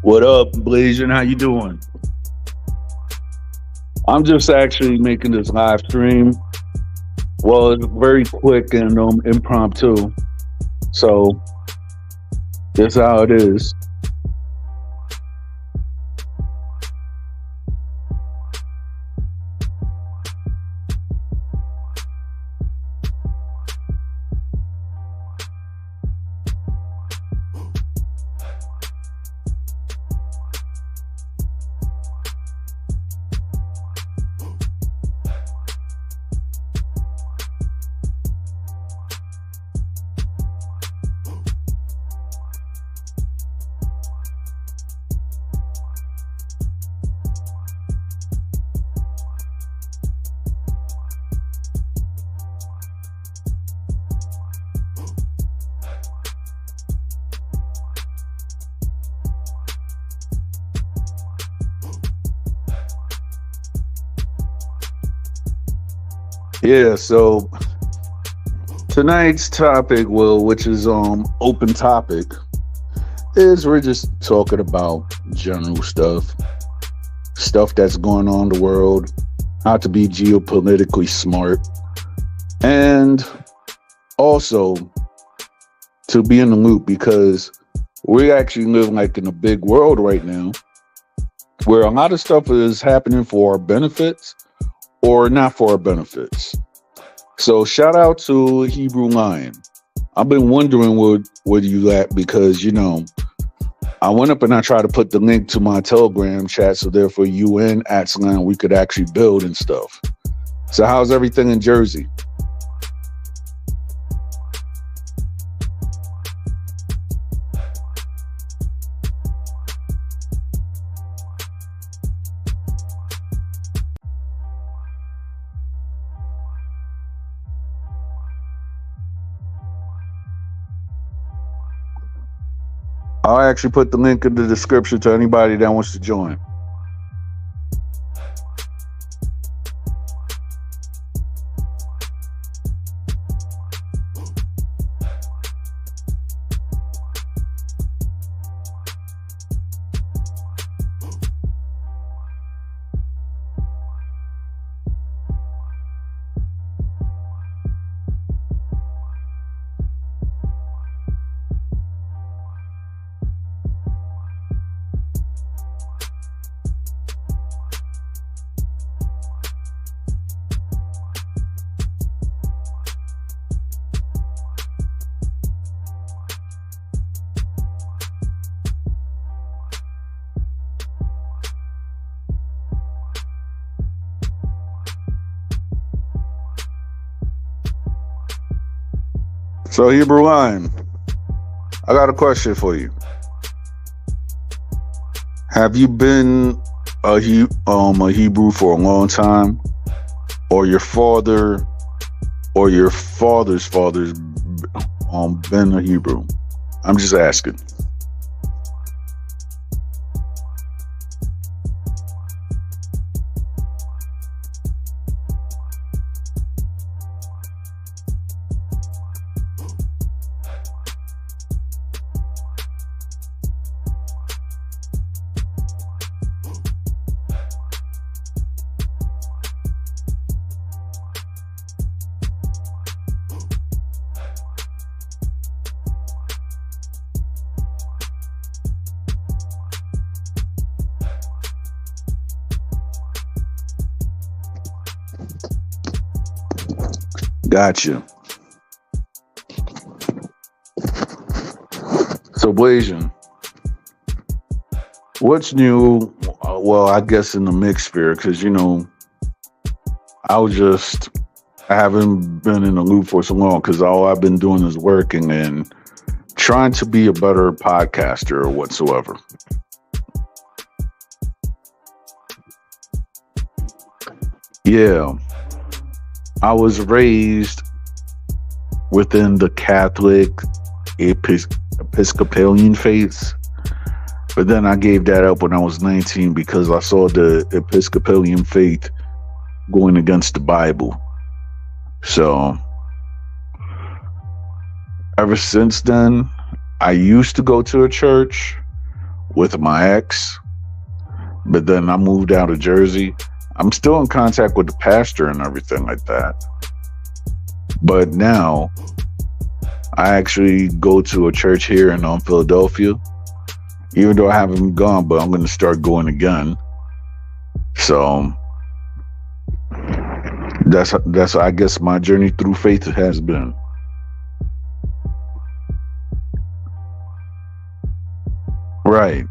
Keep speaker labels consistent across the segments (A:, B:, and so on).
A: What up, Blasian? How you doing? I'm just actually making this live stream. Well, it's very quick and impromptu. So that's how it is. Yeah, so tonight's topic, which is open topic, is we're just talking about general stuff that's going on in the world, how to be geopolitically smart, and also to be in the loop because we actually live like in a big world right now where a lot of stuff is happening for our benefits or not for our benefits. So shout out to Hebrew Lion. I've been wondering where you at because, I went up and I tried to put the link to my Telegram chat so therefore you and Atsalan, we could actually build and stuff. So how's everything in Jersey? I'll actually put the link in the description to anybody that wants to join. So Hebrew Lion, I got a question for you. Have you been a Hebrew for a long time, or your father or your father's been a Hebrew? I'm just asking. Gotcha. So Blasian, what's new? Well, I guess in the mixed sphere, because I haven't been in the loop for so long because all I've been doing is working and trying to be a better podcaster or whatsoever. Yeah, I was raised within the Catholic Episcopalian faith, but then I gave that up when I was 19 because I saw the Episcopalian faith going against the Bible. So ever since then, I used to go to a church with my ex, but then I moved out of Jersey. I'm still in contact with the pastor and everything like that. But now I actually go to a church here in Philadelphia, even though I haven't gone, but I'm going to start going again. So that's I guess my journey through faith has been. Right.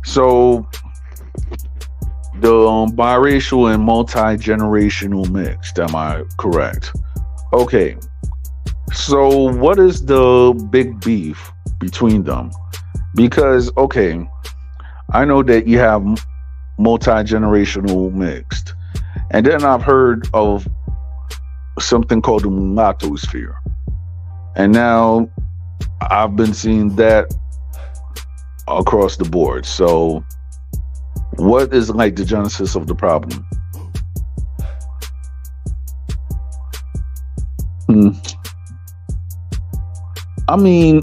A: So the biracial and multi-generational mixed, am I correct? Okay. So what is the big beef between them? Because, okay, I know that you have multi-generational mixed. And then I've heard of something called the mulattosphere. And now I've been seeing that across the board. So what is like the genesis of the problem? I mean,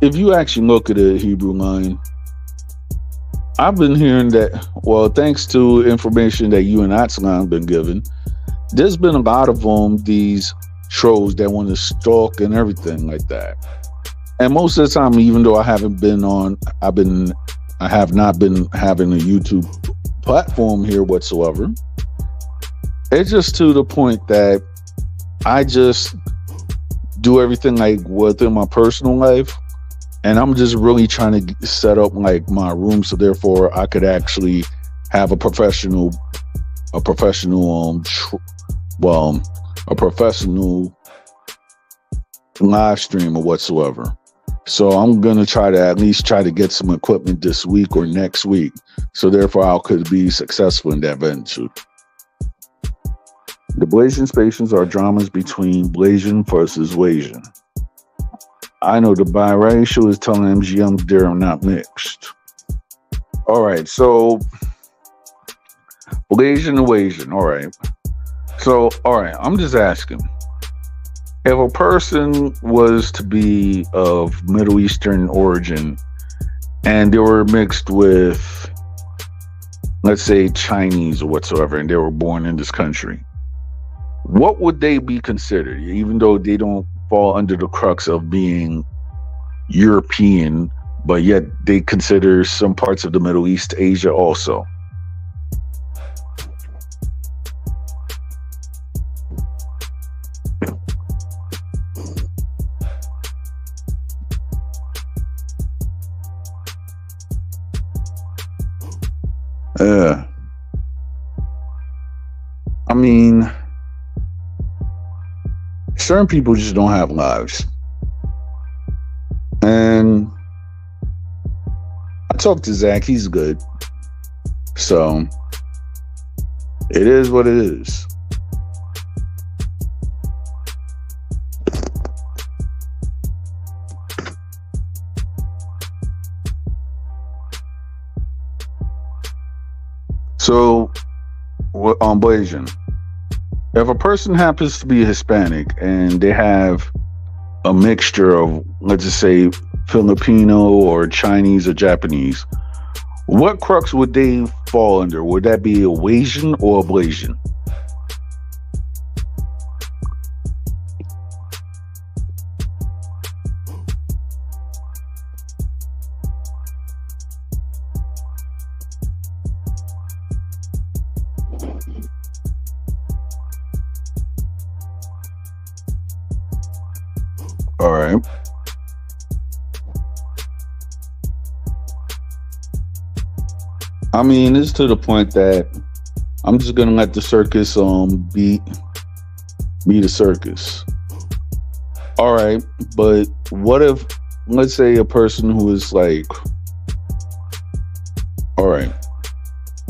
A: if you actually look at the Hebrew line, I've been hearing that, well, thanks to information that you and Atsalan have been given, there's been a lot of these trolls that want to stalk and everything like that. And most of the time, even though I haven't been on, I have not been having a YouTube platform here whatsoever. It's just to the point that I just do everything like within my personal life. And I'm just really trying to set up like my room, so therefore I could actually have a professional live stream or whatsoever. So I'm gonna try to at least try to get some equipment this week or next week, so therefore I could be successful in that venture. The Blasian Spacians are dramas between Blasian versus Wasian. I know the biracial is telling MGM they're not mixed. All right, so Blasian and Wasian. All right. So, all right, I'm just asking. If a person was to be of Middle Eastern origin and they were mixed with, let's say, Chinese or whatsoever, and they were born in this country, what would they be considered, even though they don't fall under the crux of being European, but yet they consider some parts of the Middle East Asia also? I mean, certain people just don't have lives. And I talked to Zach, he's good. So it is what it is. So, on Blasian, if a person happens to be Hispanic and they have a mixture of, let's just say, Filipino or Chinese or Japanese, what crux would they fall under? Would that be a Wasian or a Blasian? All right. I mean, it's to the point that I'm just gonna let the circus be the circus. All right, but what if, let's say, a person who is like, all right,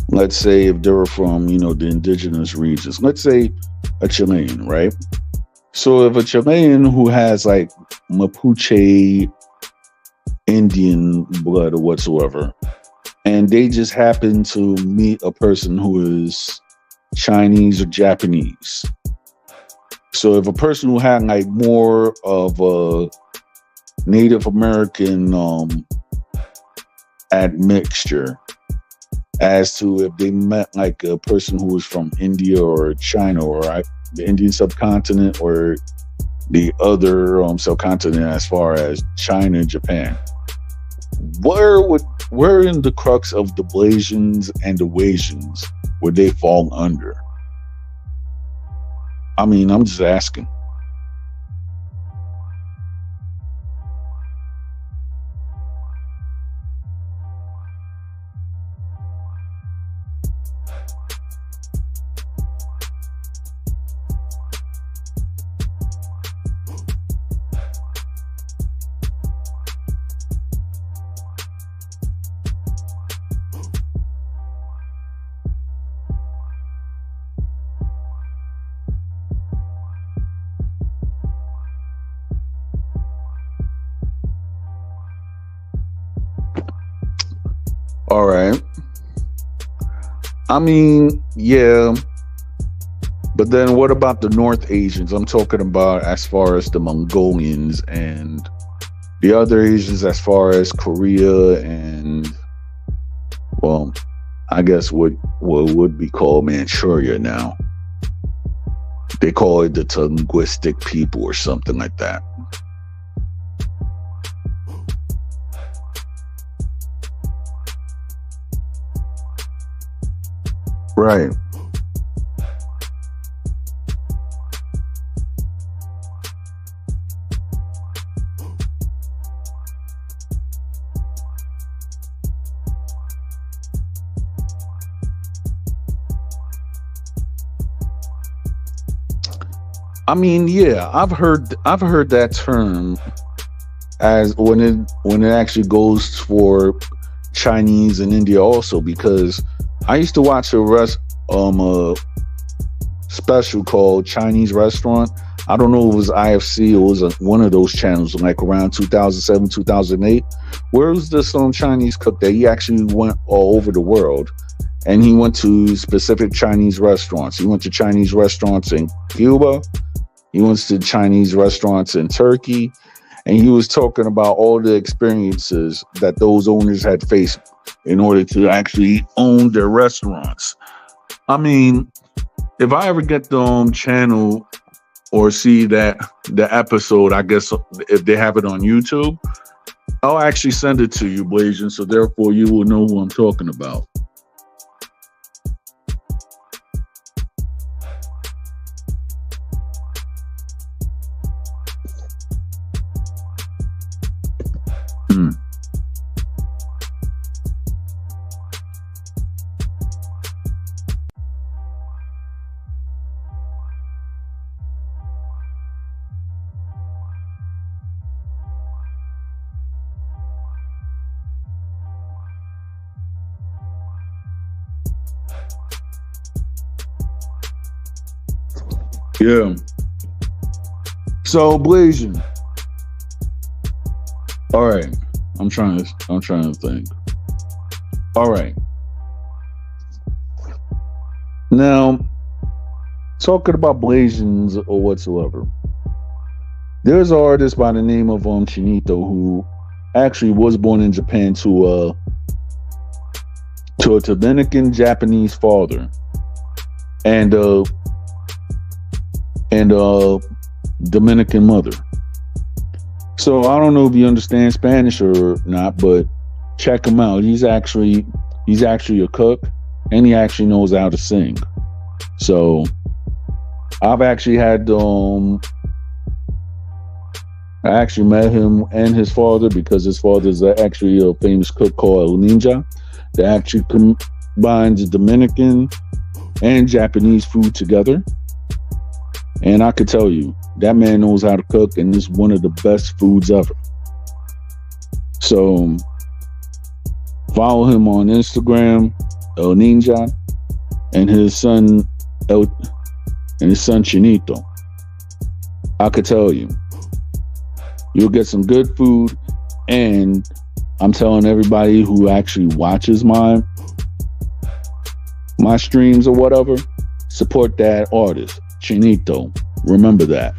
A: let's say if they were from, the indigenous regions, let's say a Chilean, right? So if a Chilean who has like Mapuche Indian blood or whatsoever, and they just happen to meet a person who is Chinese or Japanese. So if a person who had like more of a Native American admixture as to if they met like a person who was from India or China or the Indian subcontinent or the other subcontinent as far as China and Japan. Where in the crux of the Blasians and the Wasians would they fall under? I mean, I'm just asking. All right. I mean, yeah. But then what about the North Asians? I'm talking about as far as the Mongolians and the other Asians as far as Korea and, well, I guess what would be called Manchuria now. They call it the Tunguistic people or something like that. Right. I mean, yeah, I've heard that term as when it actually goes for Chinese and India also, because I used to watch a special called Chinese Restaurant. I don't know if it was IFC or it was one of those channels, like around 2007, 2008. Where was this Chinese cook that he actually went all over the world, and he went to specific Chinese restaurants. He went to Chinese restaurants in Cuba. He went to Chinese restaurants in Turkey, and he was talking about all the experiences that those owners had faced in order to actually own their restaurants. I mean, if I ever get the channel or see the episode, I guess if they have it on YouTube, I'll actually send it to you, Blasian, so therefore you will know who I'm talking about. Yeah. So Blasian. All right. I'm trying to think. All right. Now, talking about Blasians or whatsoever, there's an artist by the name of Chinito who actually was born in Japan to a Dominican Japanese father and Dominican mother. So I don't know if you understand Spanish or not, but check him out. He's actually a cook, and he actually knows how to sing. So I've actually had I actually met him and his father, because his father is actually a famous cook called El Ninja that actually combines Dominican and Japanese food together. And I could tell you, that man knows how to cook, and it's one of the best foods ever. So follow him on Instagram, El Ninja, and his son Chinito. I could tell you, you'll get some good food, and I'm telling everybody who actually watches my streams or whatever, support that artist, Chinito. Remember that.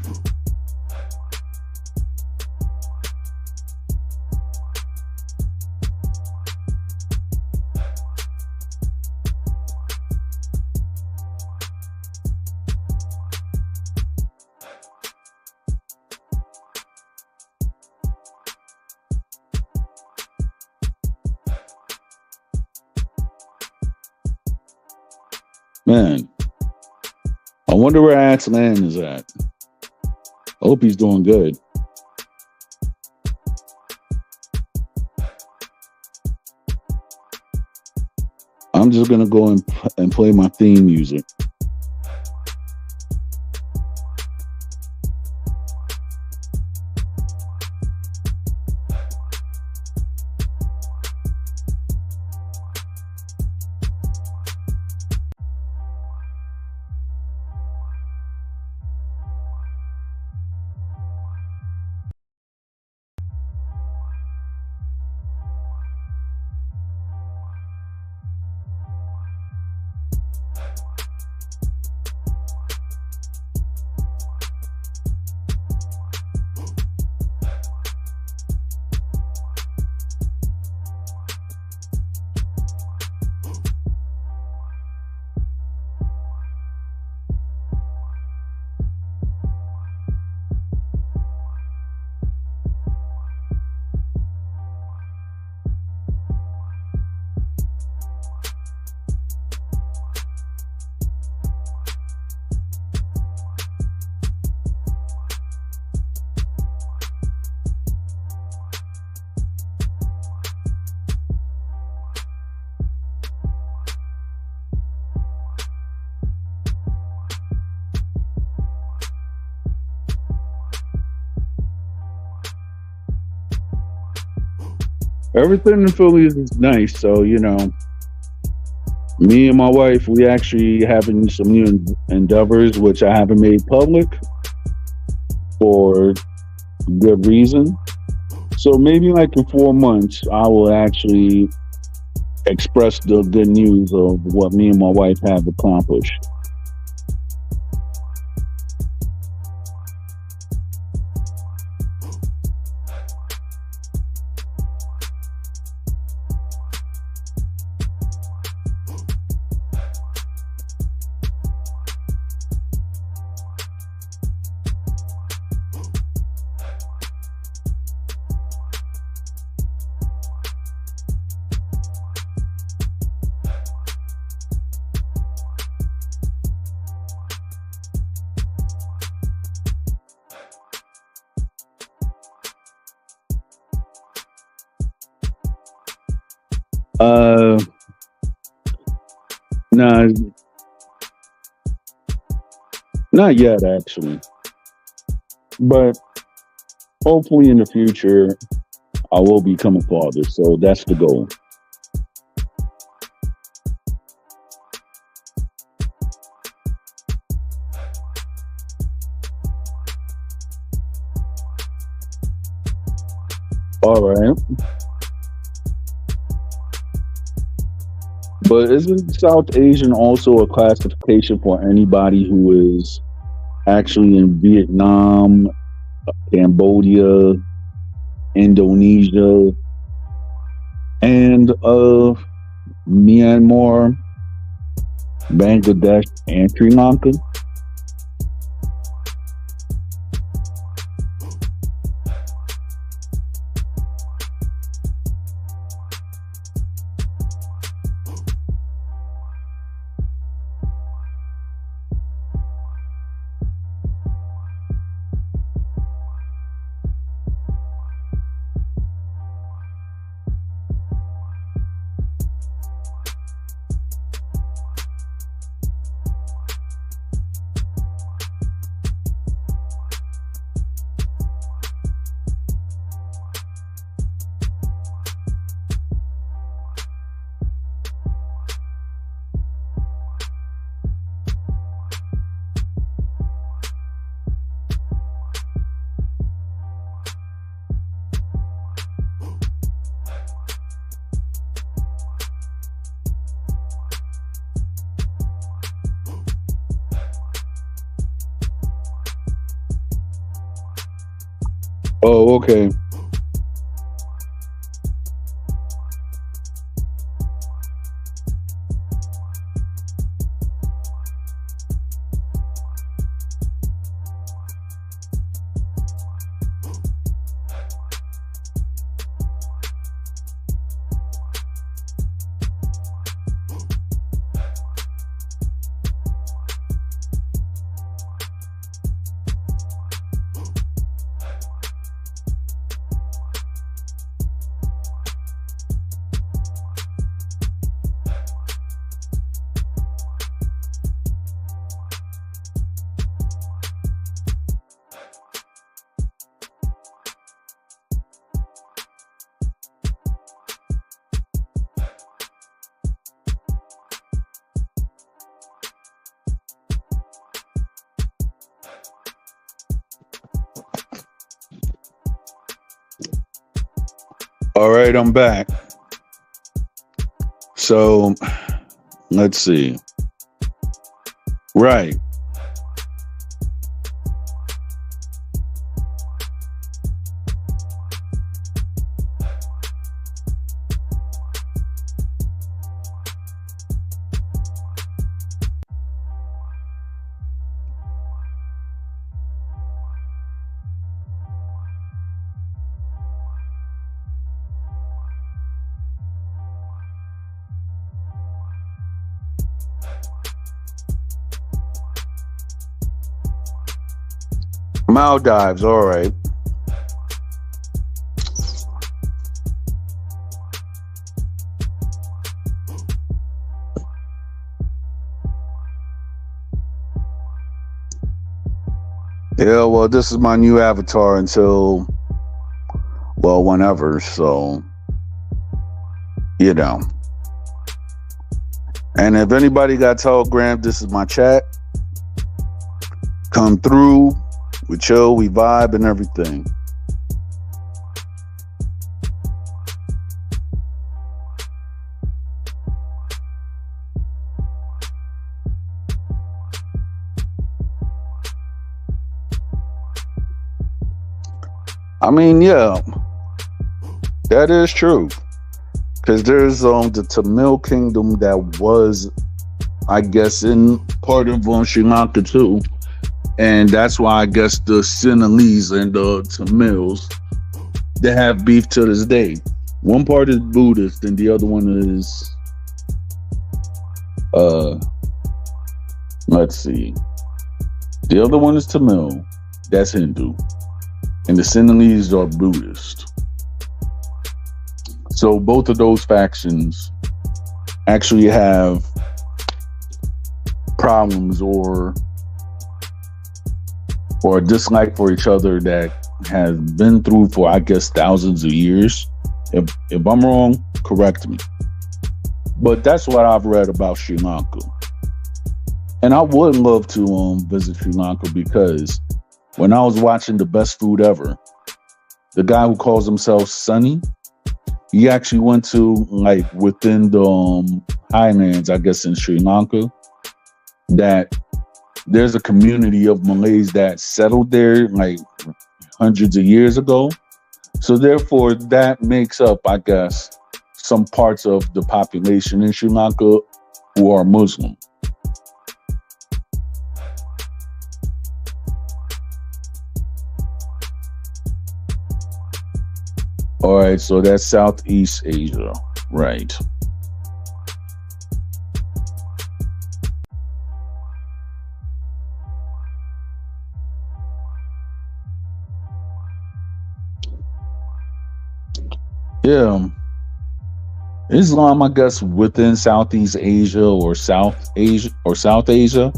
A: Man, I wonder where Axe Man is at. I hope he's doing good. I'm just gonna go and play my theme music. Everything in Philly is nice, so me and my wife, we actually having some new endeavors, which I haven't made public for good reason. So maybe like in 4 months, I will actually express the good news of what me and my wife have accomplished. Uh, nah, not yet actually, but hopefully in the future I will become a father. So that's the goal. All right, but isn't South Asian also a classification for anybody who is actually in Vietnam, Cambodia, Indonesia, and Myanmar, Bangladesh, and Sri Lanka? Oh, okay. All right, I'm back. So let's see. Right. Maldives, all right. Yeah, well, this is my new avatar until, well, whenever. So, you know. And if anybody got Telegram, this is my chat. Come through. We chill, we vibe, and everything. I mean, yeah, that is true. Because there's the Tamil kingdom that was, I guess, in part of Sri Lanka too. And that's why I guess the Sinhalese and the Tamils, they have beef to this day. One part is Buddhist and the other one is, let's see. The other one is Tamil, that's Hindu. And the Sinhalese are Buddhist. So both of those factions actually have problems or a dislike for each other that has been through for, I guess, thousands of years. If I'm wrong, correct me. But that's what I've read about Sri Lanka. And I would love to visit Sri Lanka because when I was watching The Best Food Ever, the guy who calls himself Sunny, he actually went to, like, within the highlands, I guess, in Sri Lanka, that there's a community of Malays that settled there like hundreds of years ago. So therefore, that makes up, I guess, some parts of the population in Sri Lanka who are Muslim. All right, so that's Southeast Asia, right? Yeah, Islam, I guess, within Southeast Asia or South Asia,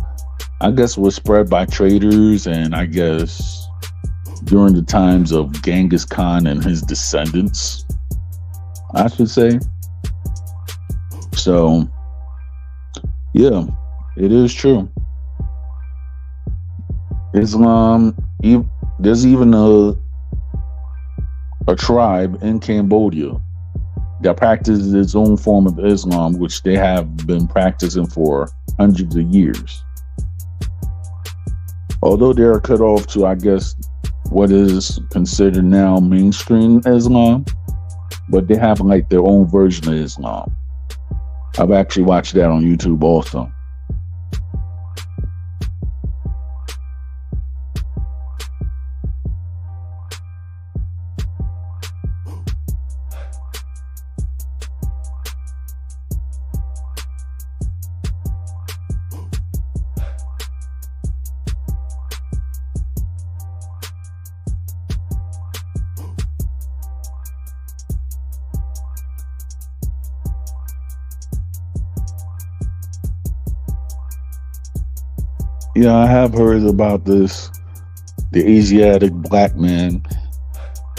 A: I guess was spread by traders, and I guess during the times of Genghis Khan and his descendants, I should say. So, yeah, it is true. Islam, there's even a tribe in Cambodia that practices its own form of Islam, which they have been practicing for hundreds of years. Although they are cut off to, I guess, what is considered now mainstream Islam, but they have like their own version of Islam. I've actually watched that on YouTube also. Yeah, I have heard about this, the Asiatic black man.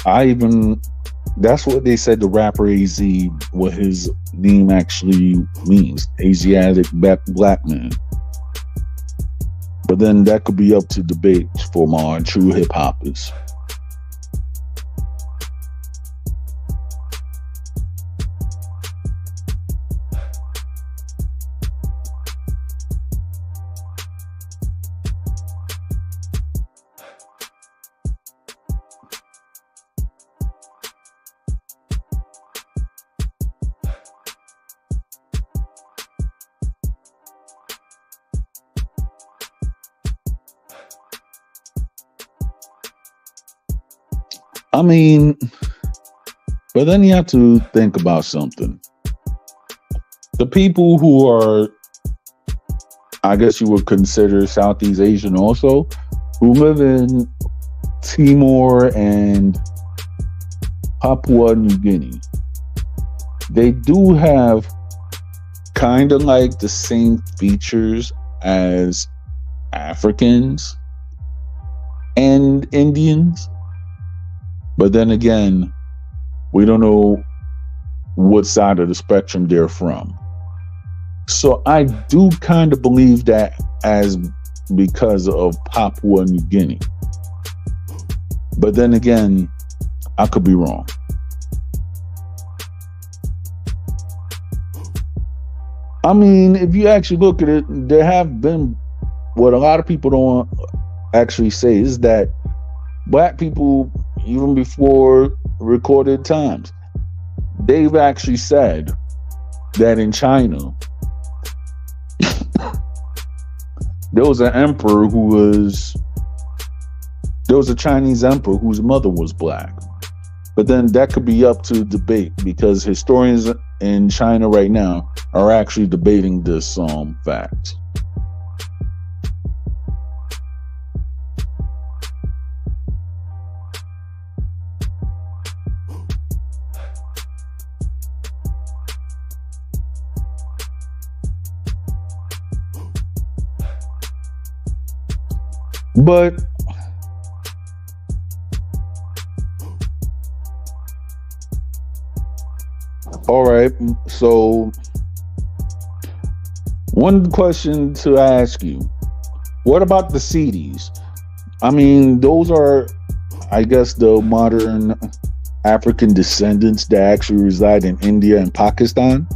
A: That's what they said the rapper AZ, what his name actually means, Asiatic black man. But then that could be up to debate for my true hip hoppers. I mean, but then you have to think about something. The people who are, I guess you would consider Southeast Asian also, who live in Timor and Papua New Guinea, they do have kind of like the same features as Africans and Indians. But then again, we don't know what side of the spectrum they're from. So I do kind of believe that as because of Papua New Guinea. But then again, I could be wrong. I mean, if you actually look at it, there have been, what a lot of people don't actually say is that black people, even before recorded times, they've actually said that in China, there was a Chinese emperor whose mother was black. But then that could be up to debate, because historians in China right now are actually debating this fact. But all right, so one question to ask you: what about the Seedis? I mean, those are, I guess, the modern African descendants that actually reside in India and Pakistan.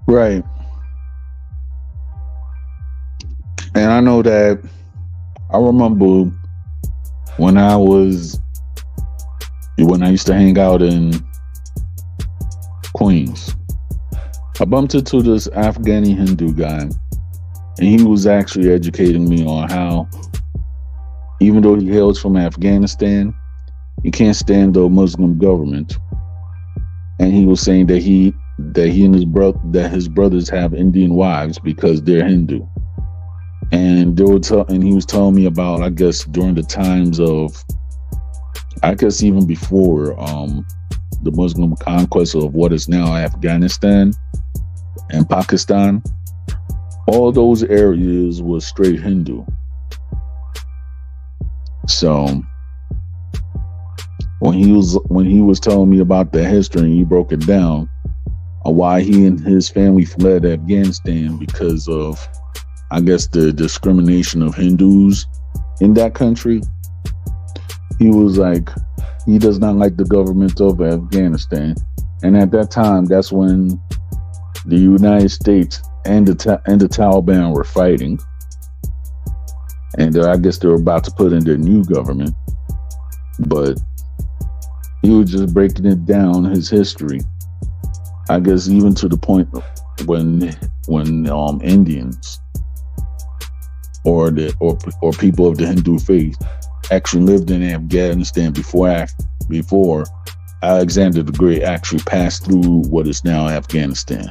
A: Right. And I know that I remember when I used to hang out in Queens, I bumped into this Afghani Hindu guy, and he was actually educating me on how, even though he hails from Afghanistan, he can't stand the Muslim government. And he was saying that he and his brothers have Indian wives because they're Hindu. And he was telling me about, I guess, during the times of, I guess even before the Muslim conquest of what is now Afghanistan and Pakistan, all those areas was straight Hindu. So when he was telling me about the history, and he broke it down on why he and his family fled Afghanistan because of, I guess, the discrimination of Hindus in that country. He was like, he does not like the government of Afghanistan. And at that time, that's when the United States and the Taliban were fighting. And I guess they were about to put in their new government. But he was just breaking it down, his history. I guess even to the point when Indians or people of the Hindu faith actually lived in Afghanistan before Alexander the Great actually passed through what is now Afghanistan.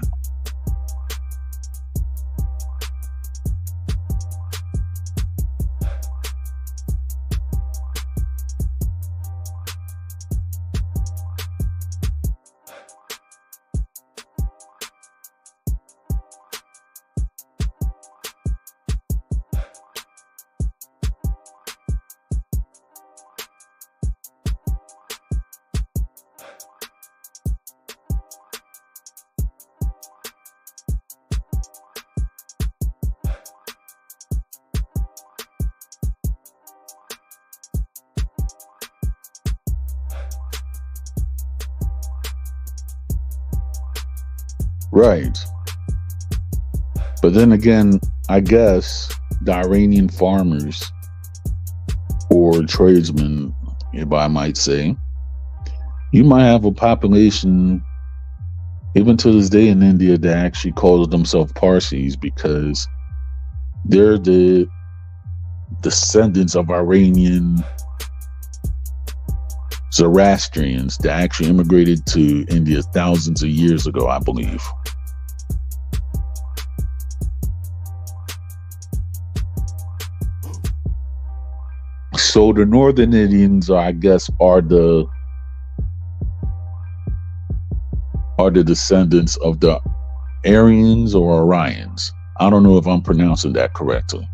A: Right. But then again, I guess the Iranian farmers or tradesmen, if I might say, you might have a population even to this day in India that actually calls themselves Parsis because they're the descendants of Iranian Zoroastrians that actually immigrated to India thousands of years ago, I believe. So the Northern Indians, I guess, are the descendants of the Aryans or Orions. I don't know if I'm pronouncing that correctly.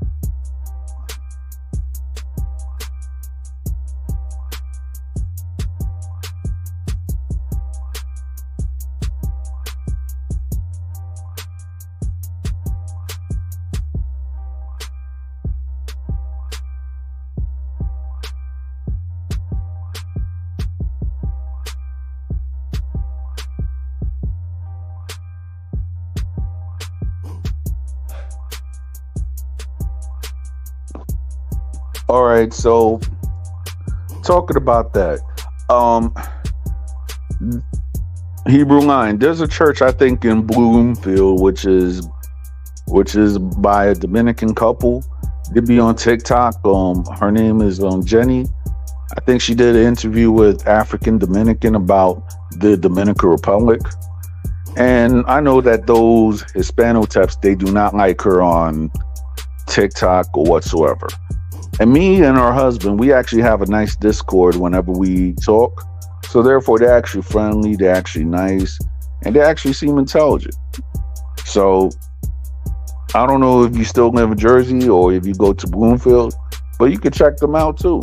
A: All right, so talking about that, um, Hebrew Line. There's a church I think in Bloomfield, which is by a Dominican couple. They be on TikTok. Her name is Jenny. I think she did an interview with African Dominican about the Dominican Republic, and I know that those Hispanotypes they do not like her on TikTok or whatsoever. And me and her husband, we actually have a nice Discord whenever we talk. So therefore, they're actually friendly, they're actually nice, and they actually seem intelligent. So I don't know if you still live in Jersey or if you go to Bloomfield, but you can check them out too.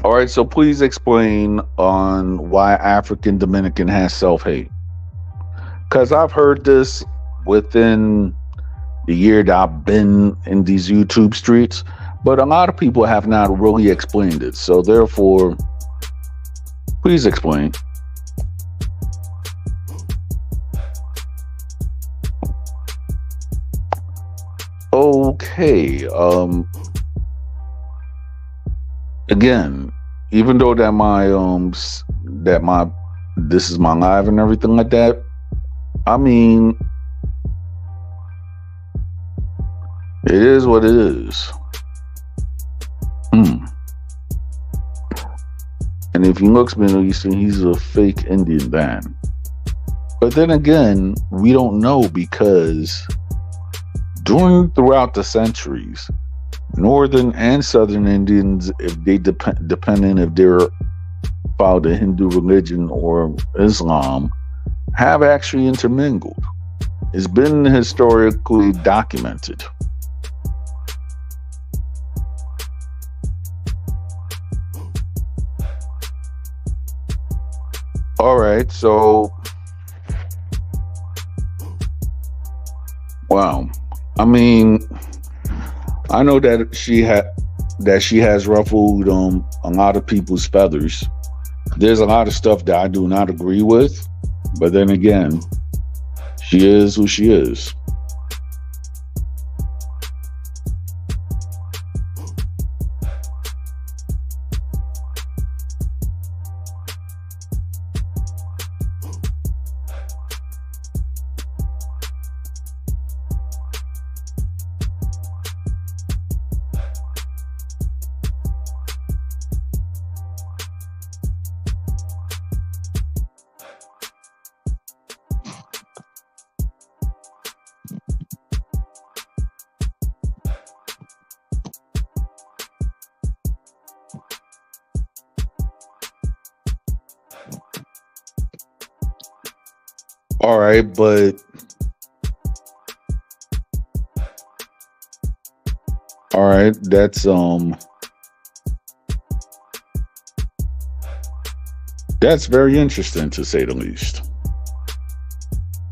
A: All right, so please explain on why African Dominican has self-hate. Because I've heard this within the year that I've been in these YouTube streets, but a lot of people have not really explained it. So therefore, please explain. Okay. Again, even though that my this is my live and everything like that, I mean, it is what it is. Hmm. And if he looks Middle Eastern, he's a fake Indian man. But then again, we don't know because throughout the centuries, Northern and Southern Indians, if they depending if they're follow the Hindu religion or Islam, have actually intermingled. It's been historically documented. All right, so wow. I mean, I know that she has ruffled a lot of people's feathers. There's a lot of stuff that I do not agree with, but then again, she is who she is. All right, but all right, that's very interesting to say the least.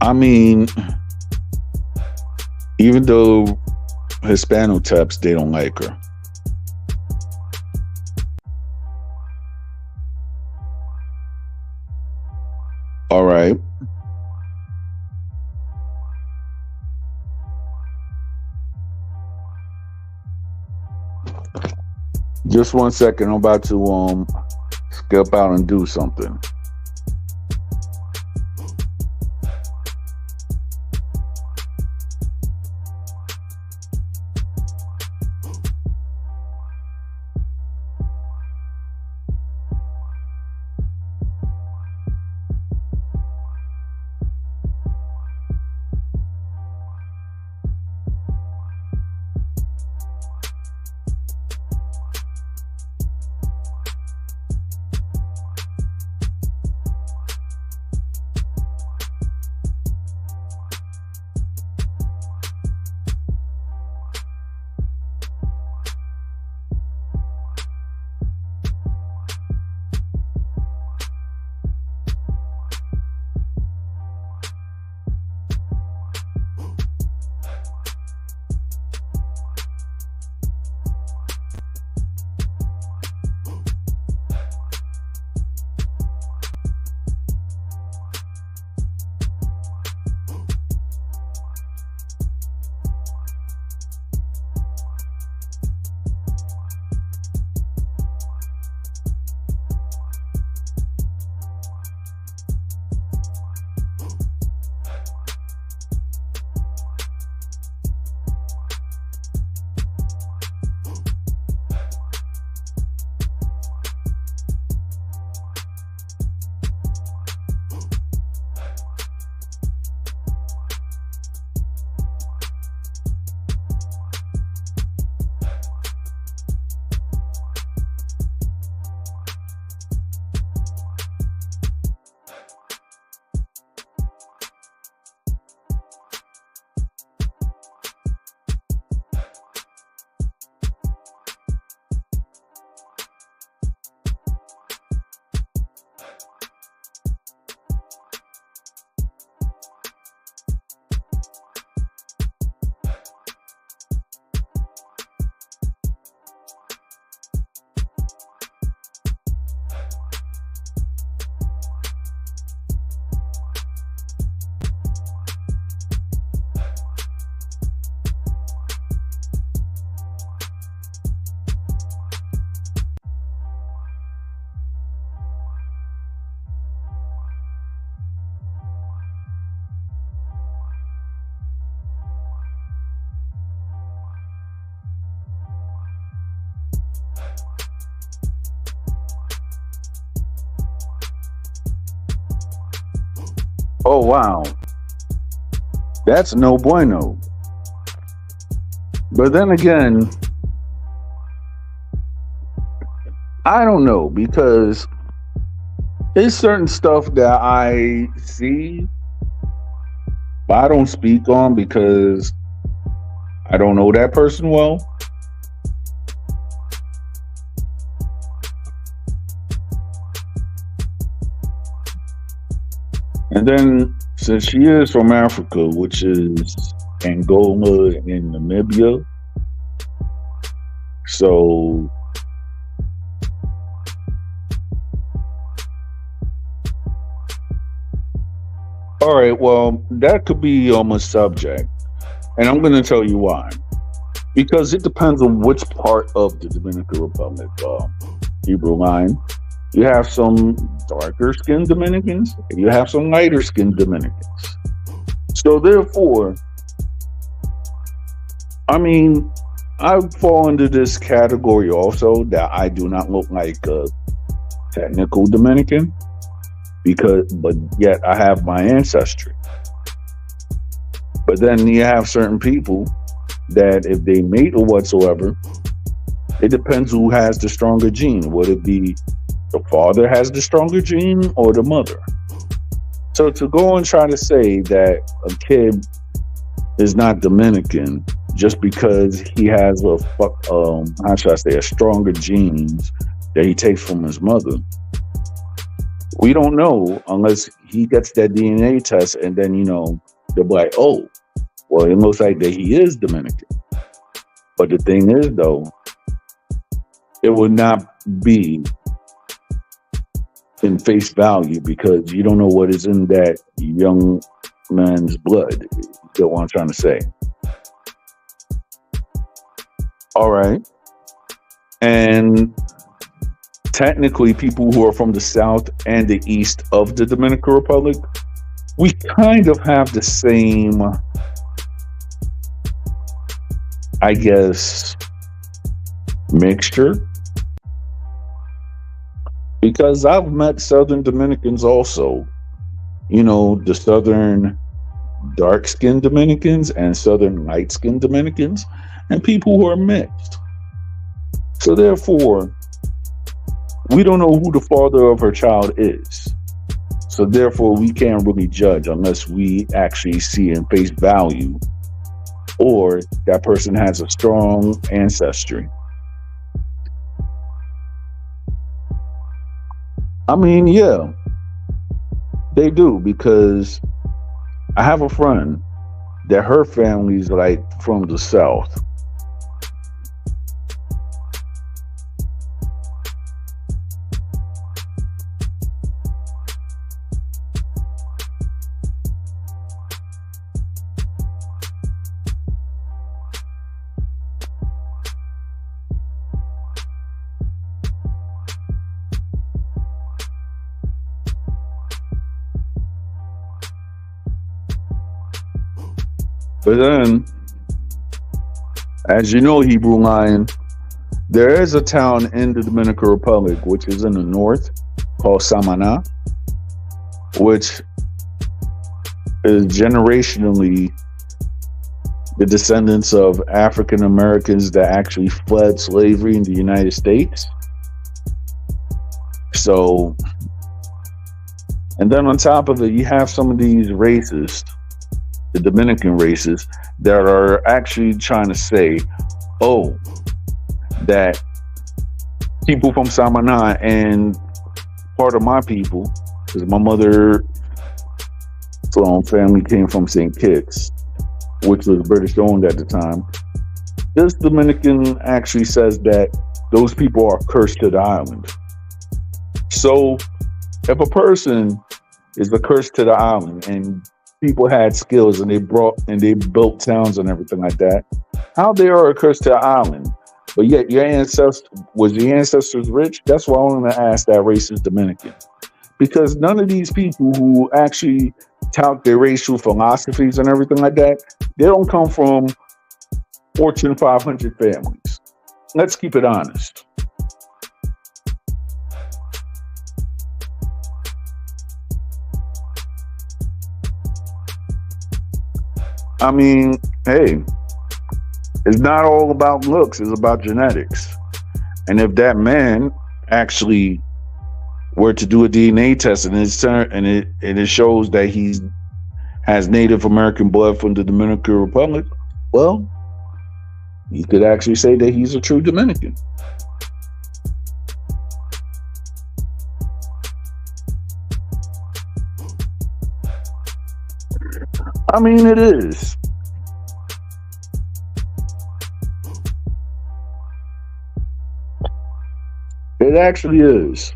A: I mean, even though Hispano taps, they don't like her. All right. Just 1 second. I'm about to skip out and do something. Oh wow, that's no bueno. But then again, I don't know because there's certain stuff that I see, but I don't speak on because I don't know that person well. And then, since she is from Africa, which is Angola and Namibia, so all right, well, that could be almost subject, and I'm going to tell you why. Because it depends on which part of the Dominican Republic. Hebrew line. You have some darker skinned Dominicans, and you have some lighter skinned Dominicans. So therefore, I mean, I fall into this category also that I do not look like a technical Dominican but yet I have my ancestry. But then you have certain people that if they mate or whatsoever, it depends who has the stronger gene. Would it be the father has the stronger gene or the mother? So to go and try to say that a kid is not Dominican just because he has how should I say, a stronger genes that he takes from his mother, we don't know unless he gets that DNA test, and then they'll be like, oh, well, it looks like that he is Dominican. But the thing is, though, it would not be in face value because you don't know what is in that young man's blood. You get what I'm trying to say? All right. And technically, people who are from the south and the east of the Dominican Republic, we kind of have the same, I guess, mixture. Because I've met Southern Dominicans also. The Southern dark-skinned Dominicans and Southern light-skinned Dominicans, and people who are mixed. So therefore, we don't know who the father of her child is. So therefore, we can't really judge unless we actually see in face value or that person has a strong ancestry. I mean, yeah, they do, because I have a friend that her family's like from the south. But then, as you know, Hebrew Lion, there is a town in the Dominican Republic, which is in the north, called Samana, which is generationally the descendants of African Americans that actually fled slavery in the United States. So, and then on top of it, you have some of these racists, the Dominican races, that are actually trying to say, oh, that people from Samana and part of my people, because my mother family came from St. Kitts, which was British owned at the time. This Dominican actually says that those people are cursed to the island. So if a person is a curse to the island and people had skills and they built towns and everything like that, how they are a curse to the island, but yet your ancestors rich? That's why I want to ask that racist Dominican, because none of these people who actually tout their racial philosophies and everything like that, they don't come from Fortune 500 families. Let's keep it honest. I mean, hey, it's not all about looks, it's about genetics. And if that man actually were to do a DNA test and it shows that he has Native American blood from the Dominican Republic, well, you could actually say that he's a true Dominican. I mean, it is. It actually is.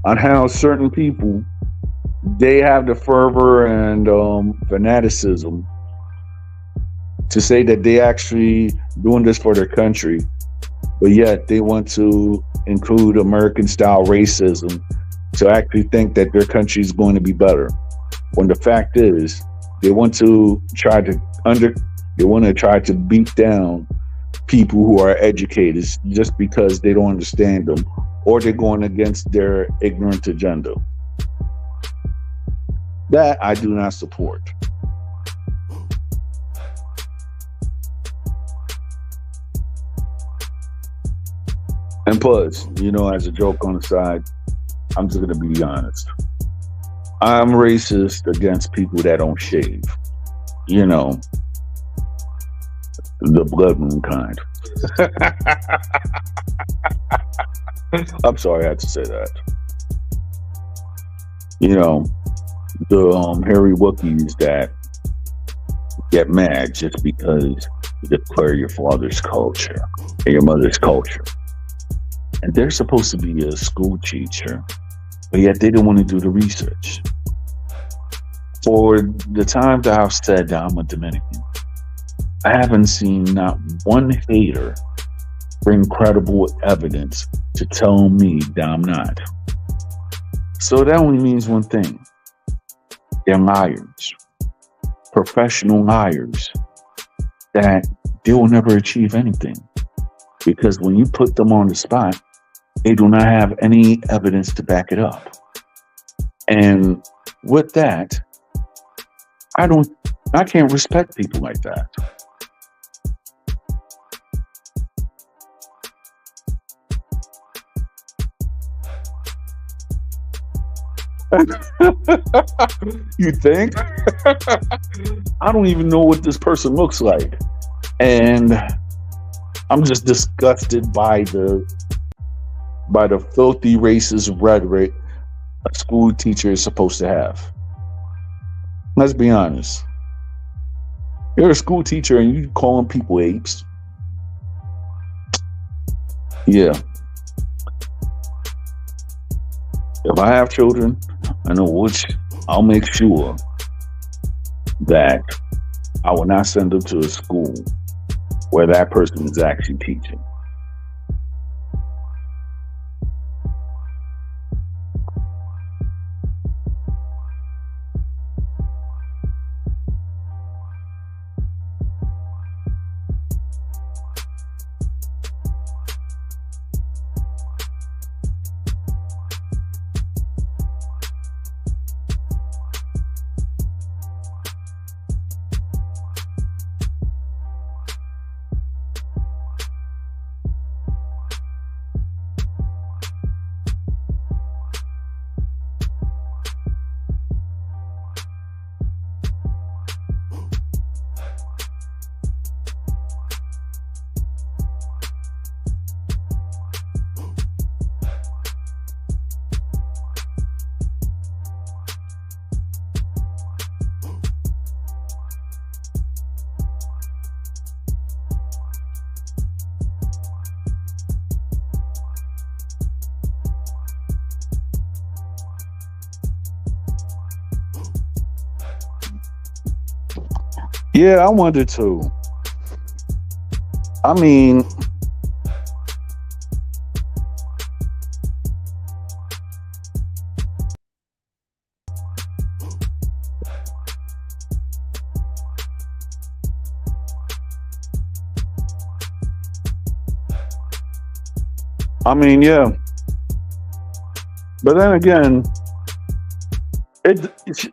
A: On how certain people, they have the fervor and fanaticism to say that they actually doing this for their country, but yet they want to include American style racism to actually think that their country is going to be better. When the fact is, they want to try to beat down people who are educated just because they don't understand them, or they're going against their ignorant agenda. That I do not support. And plus, as a joke on the side, I'm just going to be honest. I'm racist against people that don't shave. You know, the blood moon kind. I'm sorry I had to say that. You know, the hairy Wookiees that get mad just because you declare your father's culture and your mother's culture. And they're supposed to be a school teacher, but yet they don't want to do the research. For the time that I've said that I'm a Dominican, I haven't seen not one hater bring credible evidence to tell me that I'm not. So that only means one thing. They're liars, professional liars, that they will never achieve anything. Because when you put them on the spot, they do not have any evidence to back it up. And with that, I can't respect people like that. You think? I don't even know what this person looks like. And I'm just disgusted by the filthy racist rhetoric a school teacher is supposed to have. Let's be honest. You're a school teacher and you calling people apes. Yeah. If I have children, I know which I'll make sure that I will not send them to a school where that person is actually teaching. Yeah, I wonder too. I mean, yeah. But then again,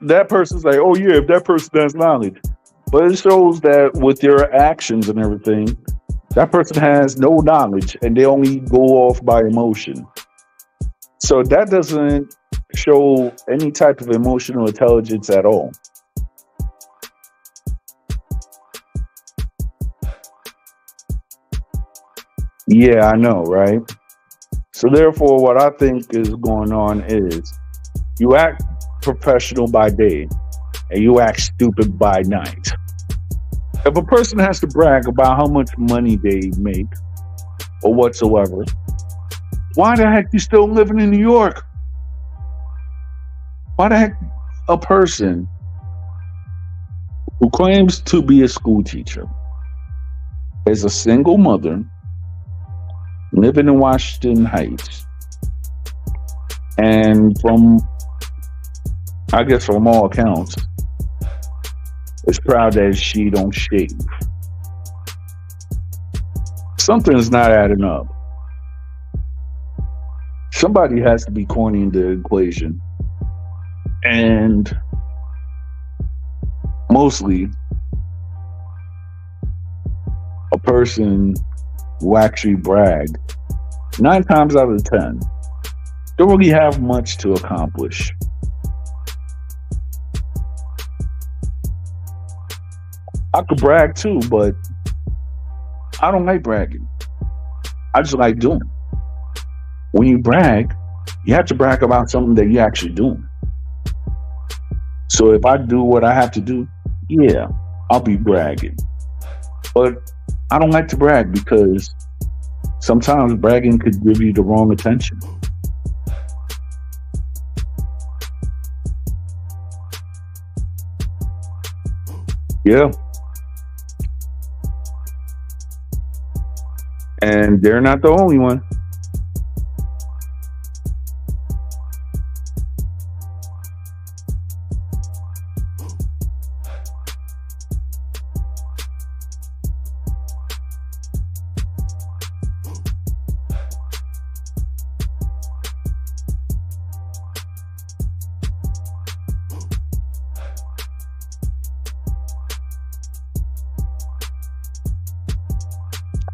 A: that person's like, oh yeah, if that person has knowledge. But it shows that with their actions and everything, that person has no knowledge and they only go off by emotion. So that doesn't show any type of emotional intelligence at all. Yeah, I know, right? So therefore, what I think is going on is you act professional by day and you act stupid by night. If a person has to brag about how much money they make or whatsoever, why the heck you still living in New York? Why the heck a person who claims to be a school teacher is a single mother living in Washington Heights, and from all accounts, is proud that she don't shave. Something is not adding up. Somebody has to be coining the equation. And mostly a person who actually brag, 9 times out of 10, don't really have much to accomplish. I could brag too, but I don't like bragging. I just like doing it. When you brag, you have to brag about something that you're actually doing. So if I do what I have to do, yeah, I'll be bragging. But I don't like to brag because sometimes bragging could give you the wrong attention. Yeah. And they're not the only one.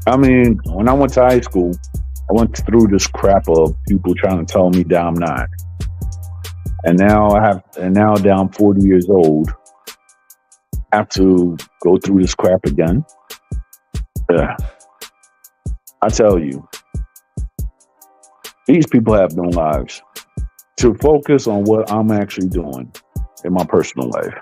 A: I mean, when I went to high school, I went through this crap of people trying to tell me that I'm not. And now that I'm 40 years old, I have to go through this crap again. Yeah. I tell you, these people have no lives to focus on what I'm actually doing in my personal life.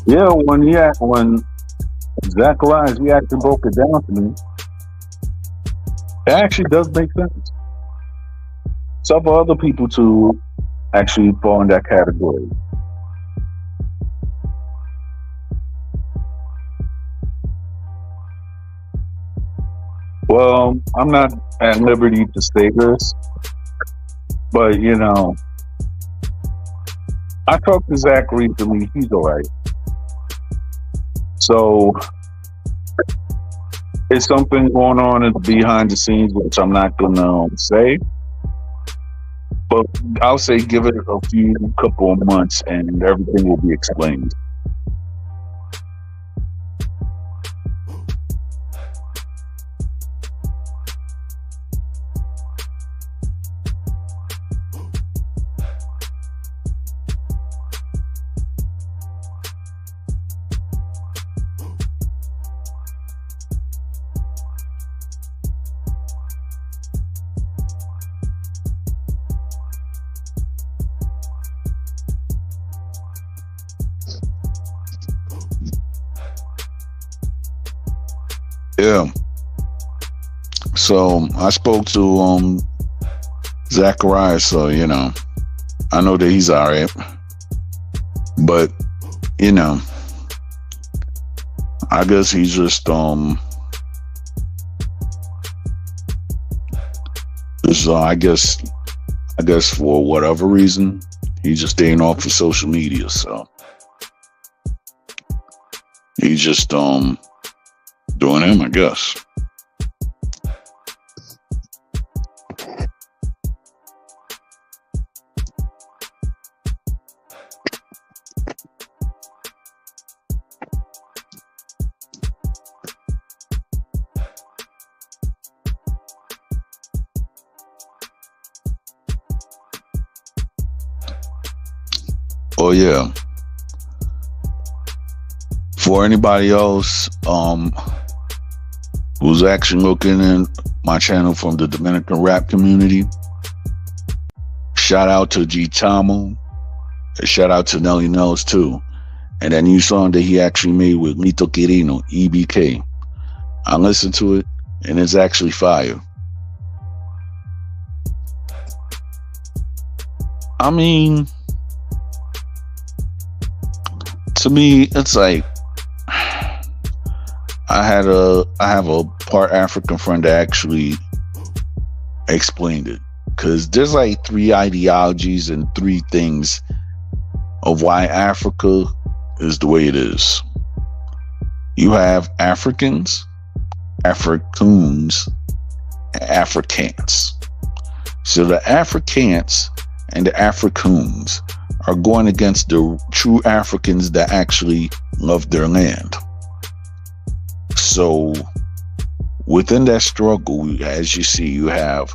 A: Yeah, when Zacharias, he actually broke it down to me. It actually does make sense. Some other people to actually fall in that category. Well, I'm not at liberty to say this, but I talked to Zach recently. He's all right. So it's something going on behind the scenes, which I'm not gonna say. But I'll say give it a few couple of months and everything will be explained. Yeah. So I spoke to Zacharias, so I know that he's all right. But I guess he's just I guess for whatever reason he's just staying off of social media, so he's just doing him, I guess. Oh yeah. For anybody else who's actually looking in my channel from the Dominican rap community, shout out to G Tamo, shout out to Nelly Nells too, and that new song that he actually made with Lito Quirino, EBK. I listened to it and it's actually fire. I mean, to me, it's like, I have a part African friend that actually explained it, because there's like three ideologies and three things of why Africa is the way it is. You have Africans, Africans, and Afrikaans. So the Afrikaans and the Africans are going against the true Africans that actually love their land. So within that struggle, as you see, you have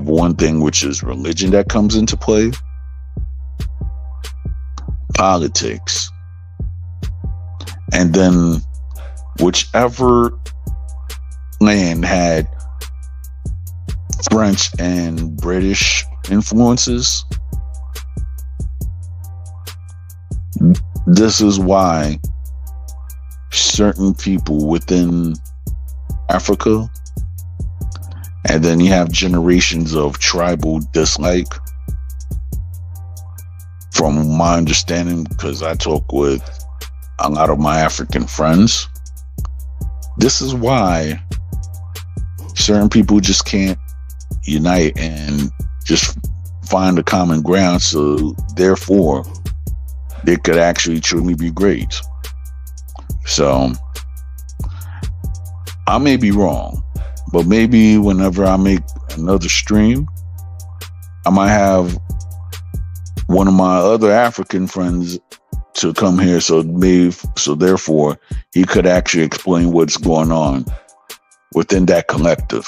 A: one thing, which is religion, that comes into play, politics, and then whichever land had French and British influences, this is why certain people within Africa, and then you have generations of tribal dislike, from my understanding, because I talk with a lot of my African friends. This is why certain people just can't unite and just find a common ground, so therefore they could actually truly be great. So I may be wrong, but maybe whenever I make another stream, I might have one of my other African friends to come here, so therefore he could actually explain what's going on within that collective.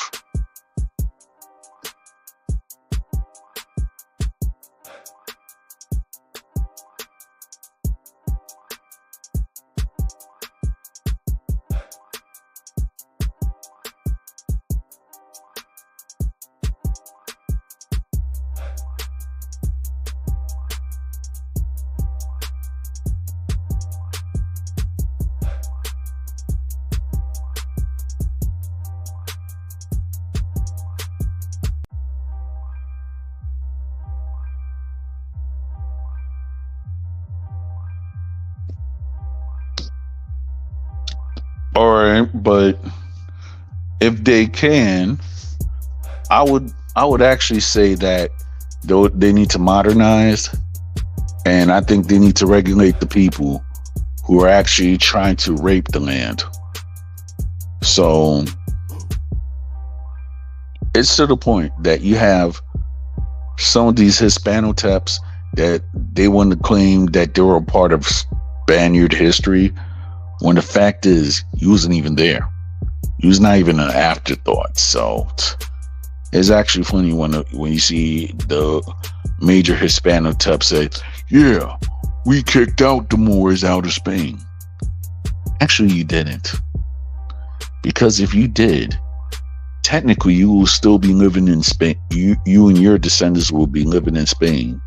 A: All right, but if they can, I would actually say that they need to modernize, and I think they need to regulate the people who are actually trying to rape the land. So it's to the point that you have some of these Hispanoteps that they want to claim that they were a part of Spaniard history, when the fact is you wasn't even there. You was not even an afterthought. So it's actually funny when you see the major Hispanoteps say, yeah, we kicked out the Moors out of Spain. Actually, you didn't. Because if you did, technically you will still be living in Spain. You and your descendants will be living in Spain,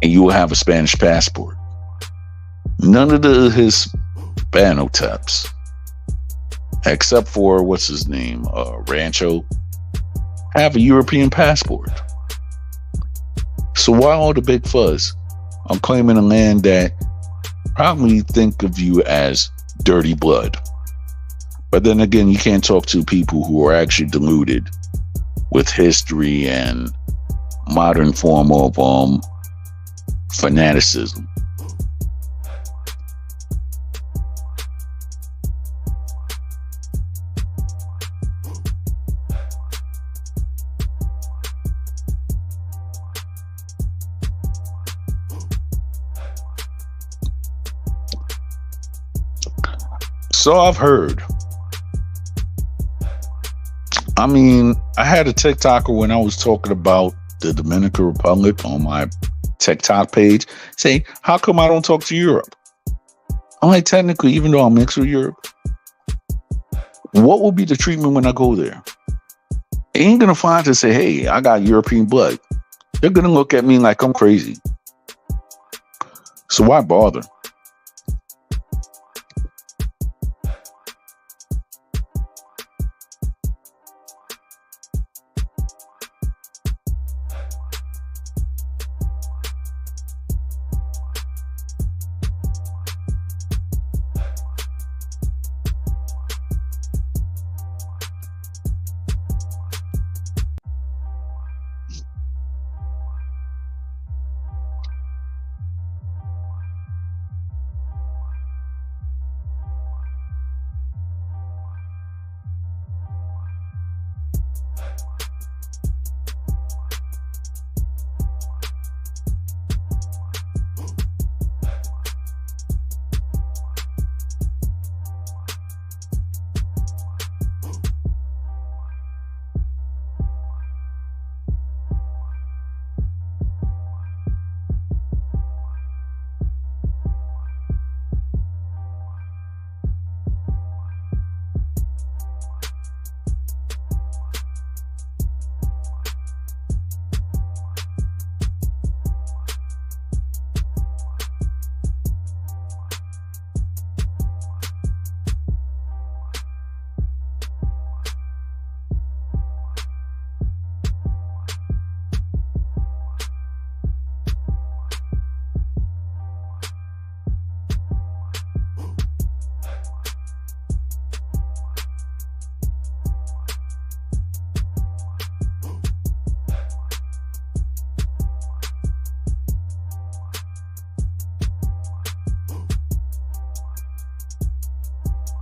A: and you will have a Spanish passport. None of the Hispanoteps, except for what's his name, Rancho, have a European passport. So why all the big fuzz? I'm claiming a land that probably think of you as dirty blood. But then again, you can't talk to people who are actually deluded with history and modern form of fanaticism. So I've heard. I mean, I had a TikToker when I was talking about the Dominican Republic on my TikTok page saying, how come I don't talk to Europe? I'm like, technically, even though I'm mixed with Europe, what will be the treatment when I go there? They ain't going to find to say, hey, I got European blood. They're going to look at me like I'm crazy. So why bother?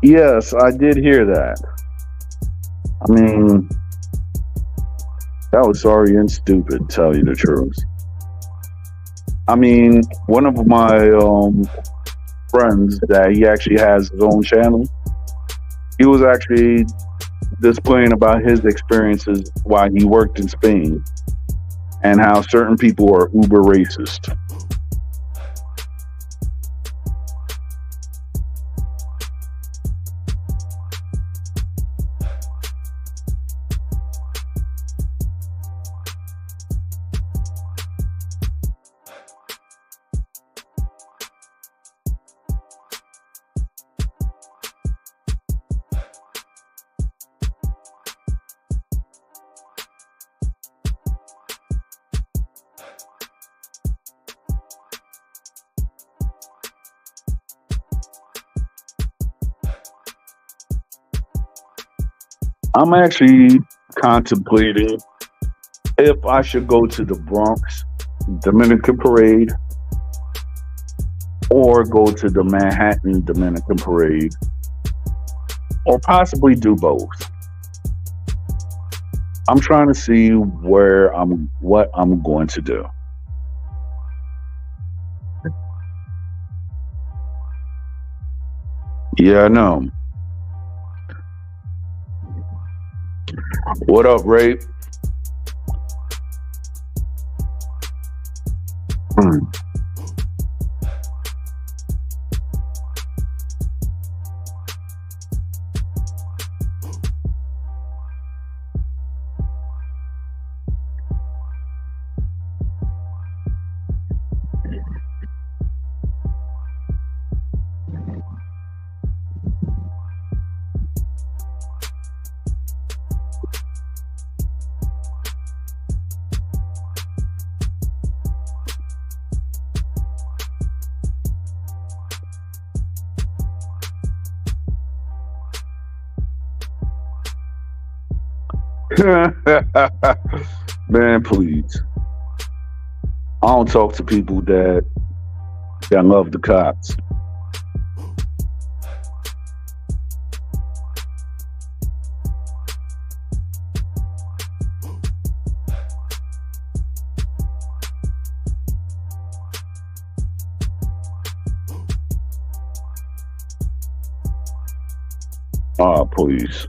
A: Yes, I did hear that. I mean, that was sorry and stupid, to tell you the truth. I mean, one of my friends that he actually has his own channel, he was actually displaying about his experiences while he worked in Spain and how certain people are uber racist. I'm actually contemplating if I should go to the Bronx Dominican Parade or go to the Manhattan Dominican Parade or possibly do both. I'm trying to see what I'm going to do. Yeah, I know. What up, Ray? Hmm. Man, please. I don't talk to people that love the cops. Ah, please.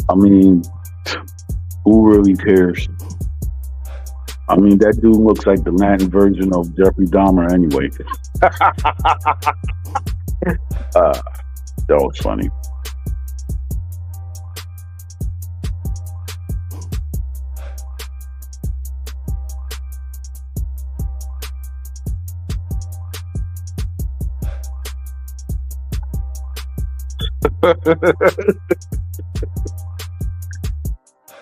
A: I mean, who really cares? I mean, that dude looks like the Latin version of Jeffrey Dahmer anyway. uh, that was funny.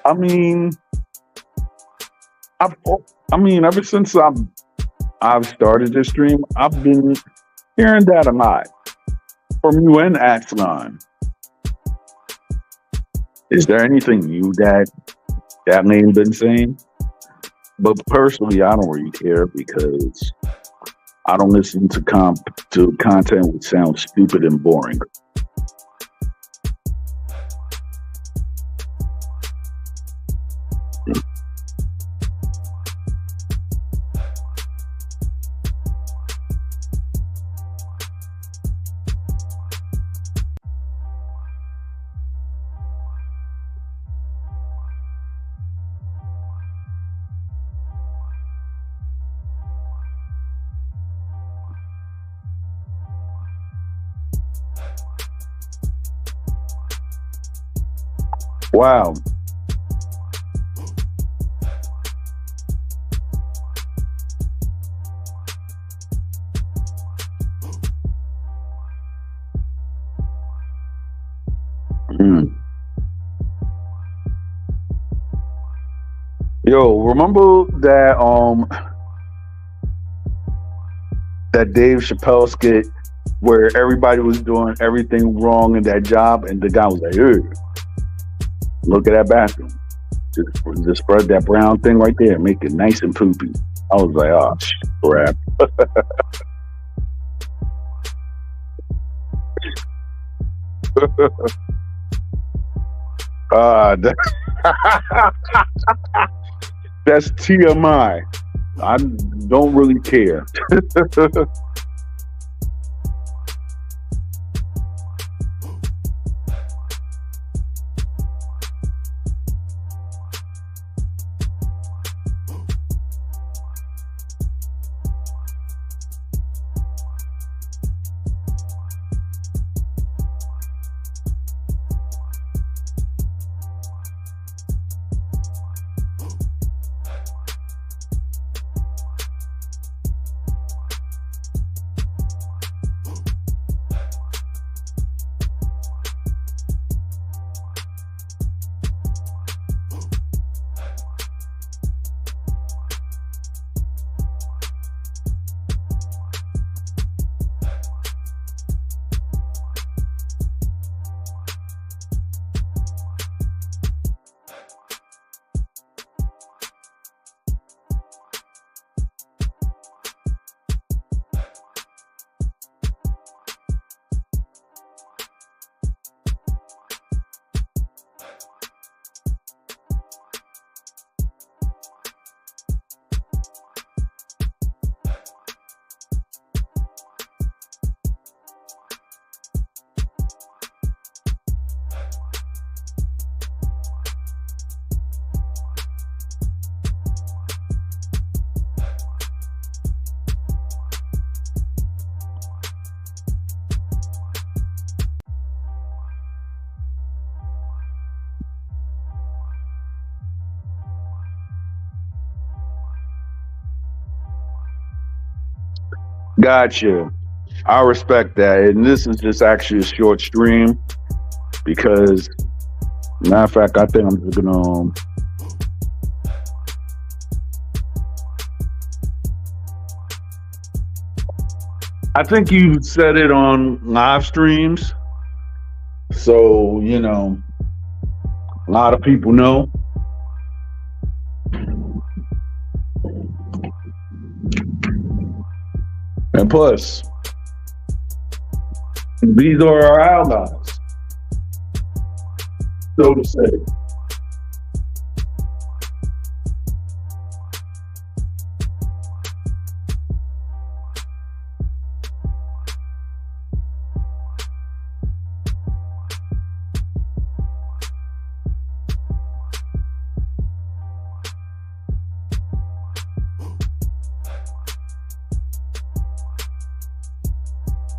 A: I mean, I've, I mean, ever since I've started this stream, I've been hearing that a lot from you and Axenon. Is there anything new that name been saying? But personally, I don't really care because I don't listen to content which sounds stupid and boring. Wow. Mm. Yo, remember that Dave Chappelle skit where everybody was doing everything wrong in that job and the guy was like, hey, look at that bathroom. Just spread that brown thing right there and make it nice and poopy. I was like, oh, crap. That, that's TMI. I don't really care. Gotcha. I respect that. And this is just actually a short stream because, matter of fact, I think I'm just gonna. I think you said it on live streams, so a lot of people know. And plus, these are our allies, so to say.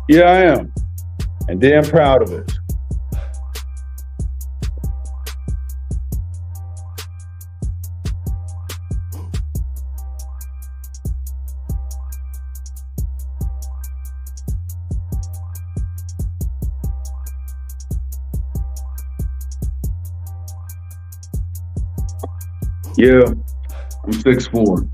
A: Yeah, I am. And damn proud of it. Yeah, I'm 6'4".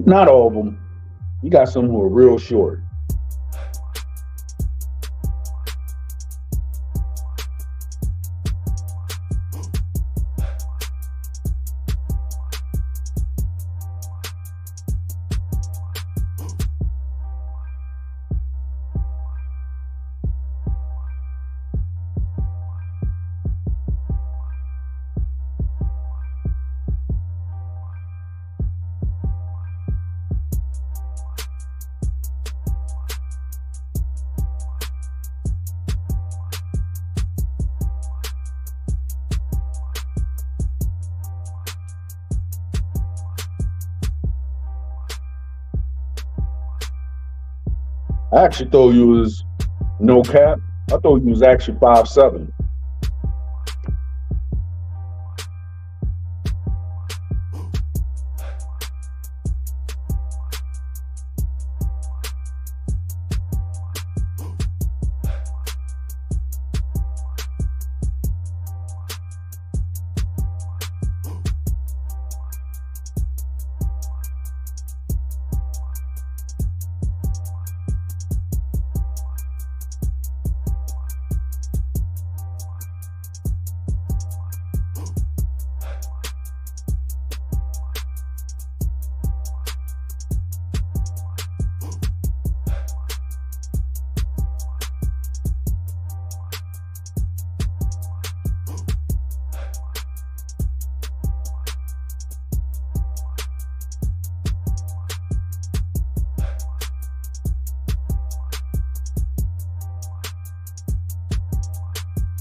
A: Not all of them. You got some who are real short. I actually thought you was no cap. I thought you was actually 5'7".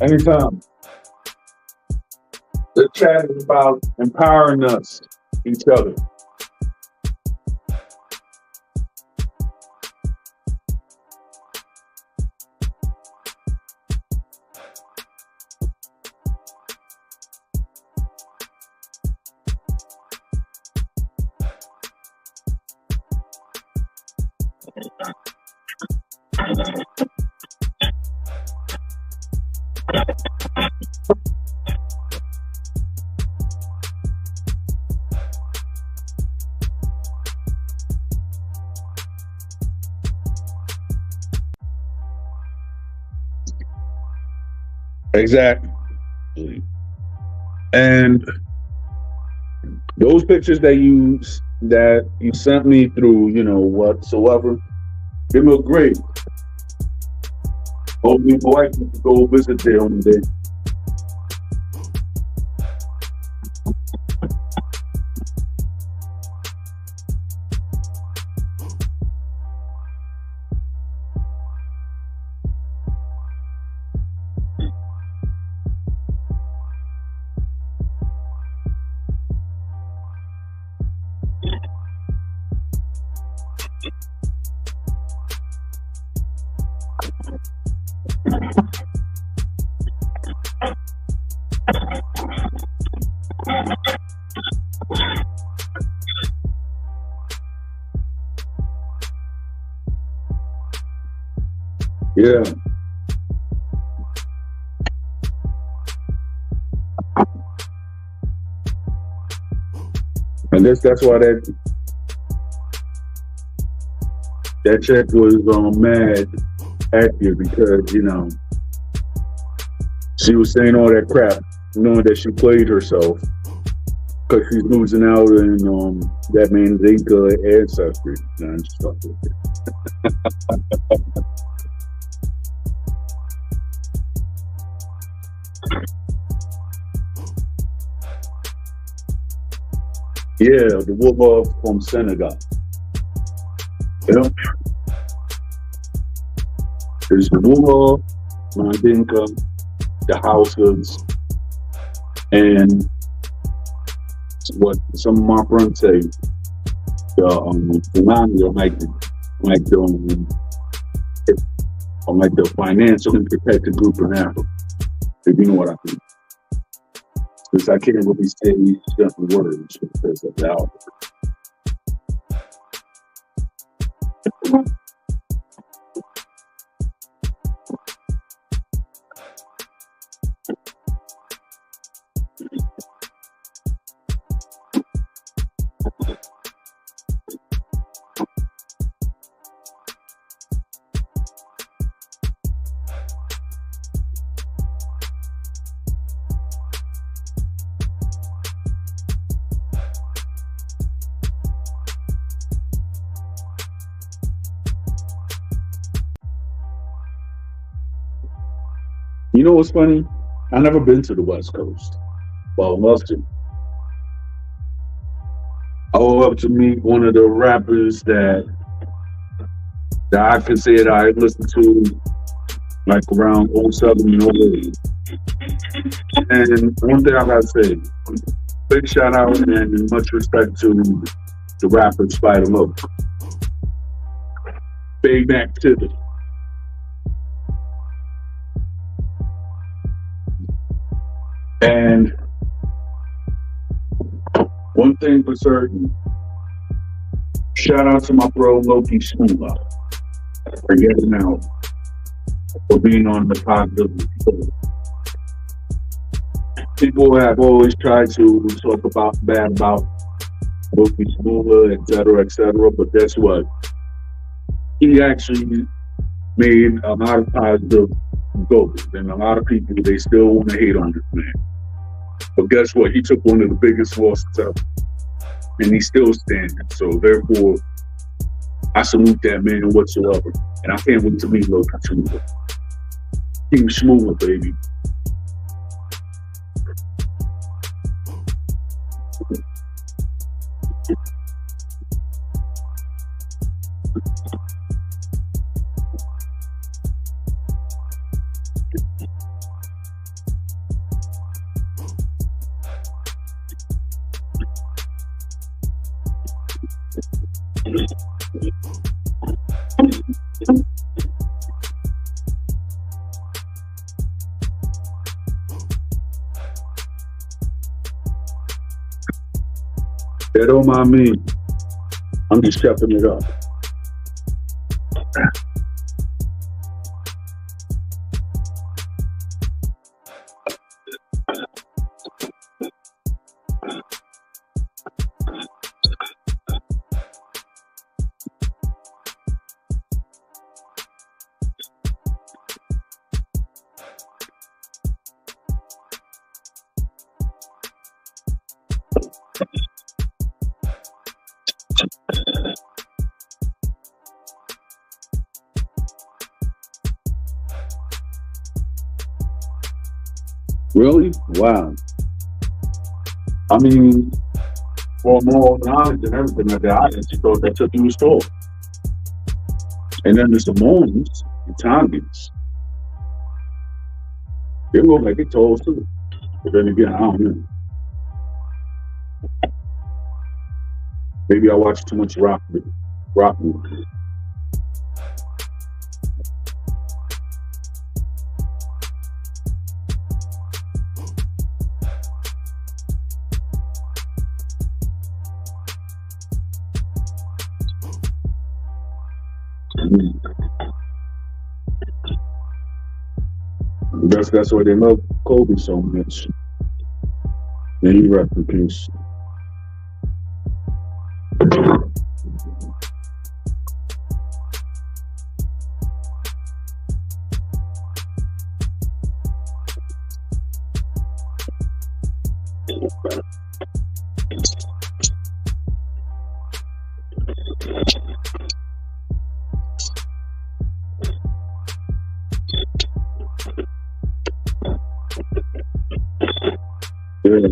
A: Anytime. The chat is about empowering us, each other. Exactly. And those pictures that you sent me through, whatsoever, they look great. Hope me boy can go visit there one day. Yeah. I guess that's why that chick was mad at you because she was saying all that crap, knowing that she played herself because she's losing out in that man's Inca ancestry and stuff like that. Yeah, the woman from Senegal. There's the woman, Mandinka, the Hausas, and what some of my friends say, the Fulani are like the financial and protected group in Africa. If you know what I mean. Because I can't really say these different words because of that. You know what's funny? I've never been to the West Coast. Well, I'd love to. I would love to meet one of the rappers that I can say that I listened to like around '07 and '08. And one thing I gotta say, big shout out and much respect to the rapper Spider Loc. big activity. And one thing for certain, shout out to my bro Loki Schooler for getting out, for being on the positive. People have always tried to talk about bad about Loki Schooler, et cetera, but guess what? He actually made a lot of positive goals, and a lot of people, they still want to hate on this man. But guess what? He took one of the biggest losses ever, and he's still standing. So therefore, I salute that man whatsoever, and I can't wait to meet Loki Schooler. King Schmooler, baby. That don't mind me. I'm just stepping it up. Really? Wow. I mean, for more knowledge and everything like that, I just thought that took you was tall. And then the Samoans, the Tongans, they look like they tall too. But then again, I don't know. Maybe I watch too much rock movies. That's why they love Kobe so much. May he rest in peace. Yeah.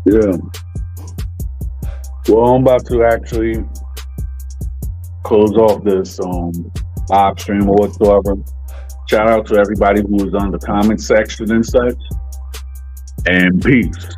A: Yeah. Well, I'm about to actually close off this live stream or whatsoever. Shout out to everybody who was on the comment section and such. And peace.